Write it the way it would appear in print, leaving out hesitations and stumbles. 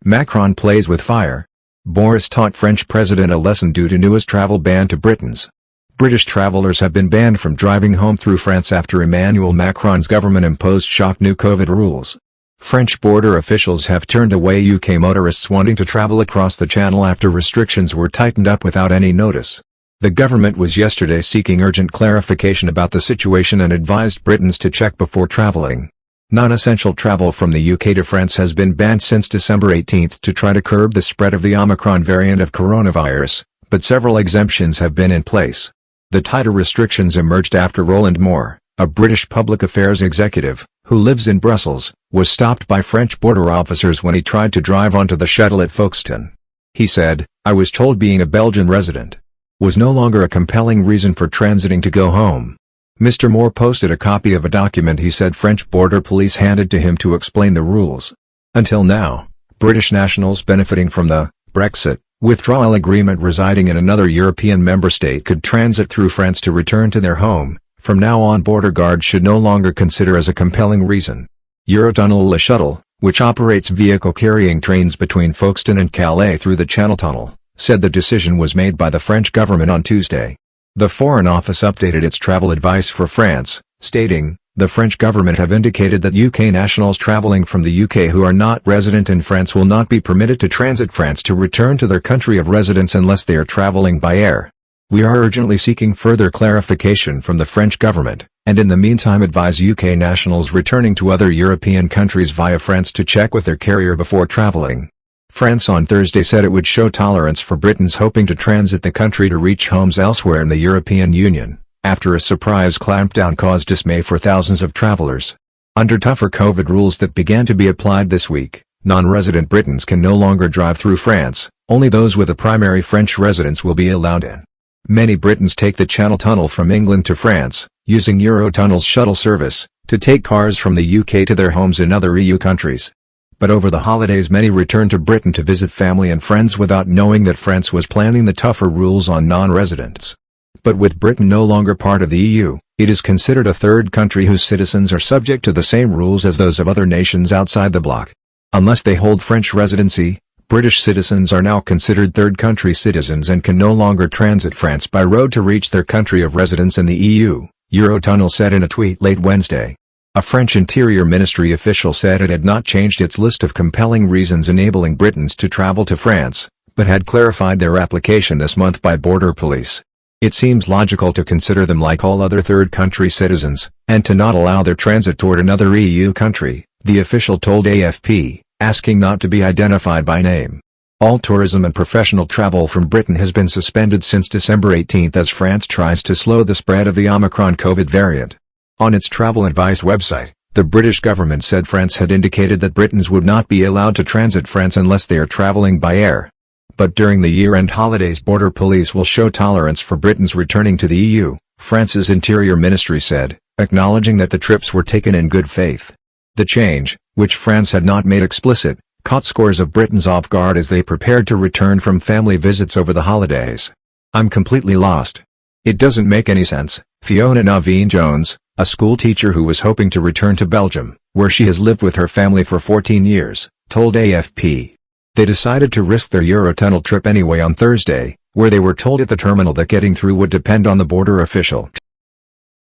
Macron plays with fire. Boris taught French president a lesson due to newest travel ban to Britons. British travellers have been banned from driving home through France after Emmanuel Macron's government imposed shock new COVID rules. French border officials have turned away UK motorists wanting to travel across the Channel after restrictions were tightened up without any notice. The government was yesterday seeking urgent clarification about the situation and advised Britons to check before travelling. Non-essential travel from the UK to France has been banned since December 18 to try to curb the spread of the Omicron variant of coronavirus, but several exemptions have been in place. The tighter restrictions emerged after Roland Moore, a British public affairs executive, who lives in Brussels, was stopped by French border officers when he tried to drive onto the shuttle at Folkestone. He said, "I was told being a Belgian resident was no longer a compelling reason for transiting to go home." Mr. Moore posted a copy of a document he said French border police handed to him to explain the rules. Until now, British nationals benefiting from the Brexit withdrawal agreement residing in another European member state could transit through France to return to their home. From now on, border guards should no longer consider as a compelling reason. Eurotunnel La Shuttle, which operates vehicle-carrying trains between Folkestone and Calais through the Channel Tunnel, said the decision was made by the French government on Tuesday. The Foreign Office updated its travel advice for France, stating, "The French government have indicated that UK nationals travelling from the UK who are not resident in France will not be permitted to transit France to return to their country of residence unless they are travelling by air. We are urgently seeking further clarification from the French government, and in the meantime advise UK nationals returning to other European countries via France to check with their carrier before travelling." France on Thursday said it would show tolerance for Britons hoping to transit the country to reach homes elsewhere in the European Union, after a surprise clampdown caused dismay for thousands of travellers. Under tougher COVID rules that began to be applied this week, non-resident Britons can no longer drive through France, only those with a primary French residence will be allowed in. Many Britons take the Channel Tunnel from England to France, using Eurotunnel's shuttle service, to take cars from the UK to their homes in other EU countries. But over the holidays many returned to Britain to visit family and friends without knowing that France was planning the tougher rules on non-residents. But with Britain no longer part of the EU, it is considered a third country whose citizens are subject to the same rules as those of other nations outside the bloc. Unless they hold French residency, British citizens are now considered third country citizens and can no longer transit France by road to reach their country of residence in the EU, Eurotunnel said in a tweet late Wednesday. A French Interior Ministry official said it had not changed its list of compelling reasons enabling Britons to travel to France, but had clarified their application this month by border police. It seems logical to consider them like all other third country citizens, and to not allow their transit toward another EU country, the official told AFP, asking not to be identified by name. All tourism and professional travel from Britain has been suspended since December 18 as France tries to slow the spread of the Omicron COVID variant. On its travel advice website, the British government said France had indicated that Britons would not be allowed to transit France unless they are travelling by air. But during the year-end holidays border police will show tolerance for Britons returning to the EU, France's Interior Ministry said, acknowledging that the trips were taken in good faith. The change, which France had not made explicit, caught scores of Britons off guard as they prepared to return from family visits over the holidays. "I'm completely lost. It doesn't make any sense," Fiona Naveen-Jones, a school teacher who was hoping to return to Belgium, where she has lived with her family for 14 years, told AFP. They decided to risk their Eurotunnel trip anyway on Thursday, where they were told at the terminal that getting through would depend on the border official.